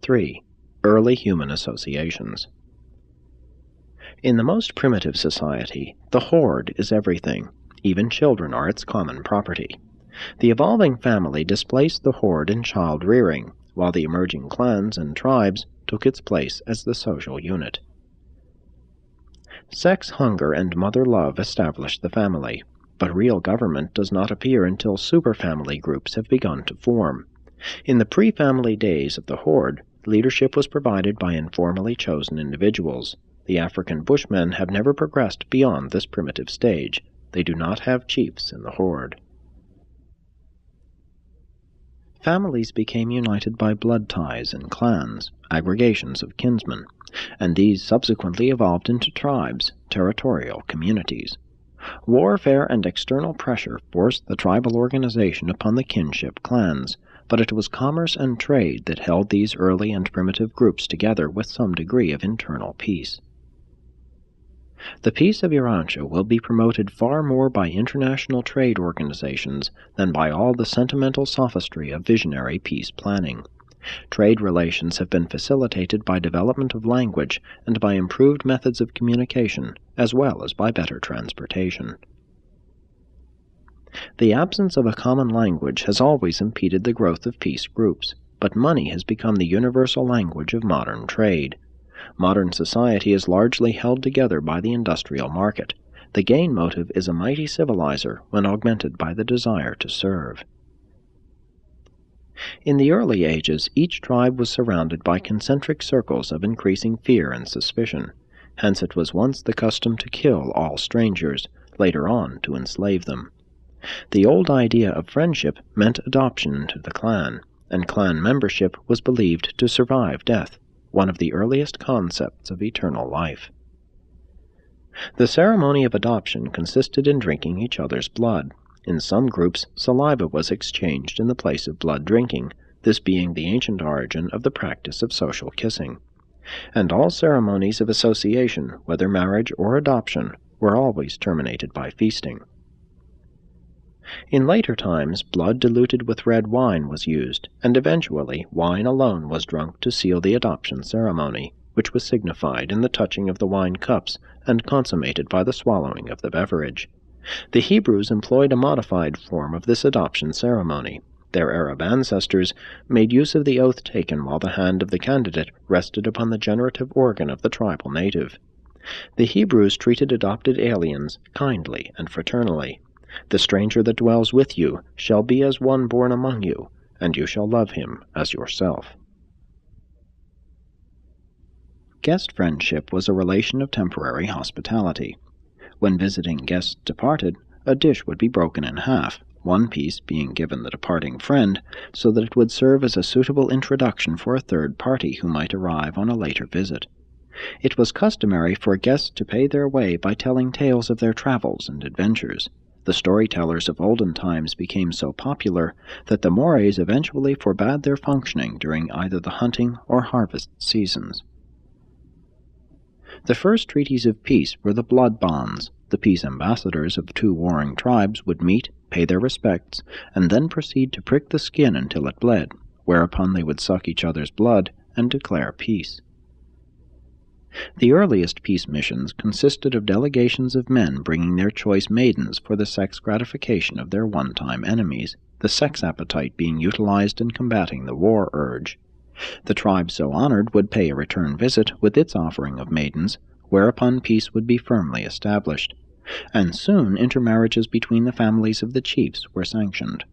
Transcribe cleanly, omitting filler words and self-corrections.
3. Early human associations. In the most primitive society, the horde is everything. Even children are its common property. The evolving family displaced the horde in child-rearing, while the emerging clans and tribes took its place as the social unit. Sex hunger and mother love established the family, but real government does not appear until superfamily groups have begun to form. In the pre-family days of the horde, leadership was provided by informally chosen individuals. The African Bushmen have never progressed beyond this primitive stage. They do not have chiefs in the horde. Families became united by blood ties and clans, aggregations of kinsmen, and these subsequently evolved into tribes, territorial communities. Warfare and external pressure forced the tribal organization upon the kinship clans, but it was commerce and trade that held these early and primitive groups together with some degree of internal peace. The Peace of Urantia will be promoted far more by international trade organizations than by all the sentimental sophistry of visionary peace planning. Trade relations have been facilitated by development of language and by improved methods of communication, as well as by better transportation. The absence of a common language has always impeded the growth of peace groups, but money has become the universal language of modern trade. Modern society is largely held together by the industrial market. The gain motive is a mighty civilizer when augmented by the desire to serve. In the early ages, each tribe was surrounded by concentric circles of increasing fear and suspicion. Hence it was once the custom to kill all strangers, later on to enslave them. The old idea of friendship meant adoption into the clan, and clan membership was believed to survive death, one of the earliest concepts of eternal life. The ceremony of adoption consisted in drinking each other's blood. In some groups, saliva was exchanged in the place of blood drinking, this being the ancient origin of the practice of social kissing. And all ceremonies of association, whether marriage or adoption, were always terminated by feasting. In later times, blood diluted with red wine was used, and eventually wine alone was drunk to seal the adoption ceremony, which was signified in the touching of the wine cups and consummated by the swallowing of the beverage. The Hebrews employed a modified form of this adoption ceremony. Their Arab ancestors made use of the oath taken while the hand of the candidate rested upon the generative organ of the tribal native. The Hebrews treated adopted aliens kindly and fraternally. The stranger that dwells with you shall be as one born among you, and you shall love him as yourself. Guest friendship was a relation of temporary hospitality. When visiting guests departed, a dish would be broken in half, one piece being given the departing friend, so that it would serve as a suitable introduction for a third party who might arrive on a later visit. It was customary for guests to pay their way by telling tales of their travels and adventures. The storytellers of olden times became so popular that the mores eventually forbade their functioning during either the hunting or harvest seasons. The first treaties of peace were the blood bonds. The peace ambassadors of two warring tribes would meet, pay their respects, and then proceed to prick the skin until it bled, whereupon they would suck each other's blood and declare peace. The earliest peace missions consisted of delegations of men bringing their choice maidens for the sex gratification of their one-time enemies, the sex appetite being utilized in combating the war urge. The tribe so honored would pay a return visit with its offering of maidens, whereupon peace would be firmly established, and soon intermarriages between the families of the chiefs were sanctioned.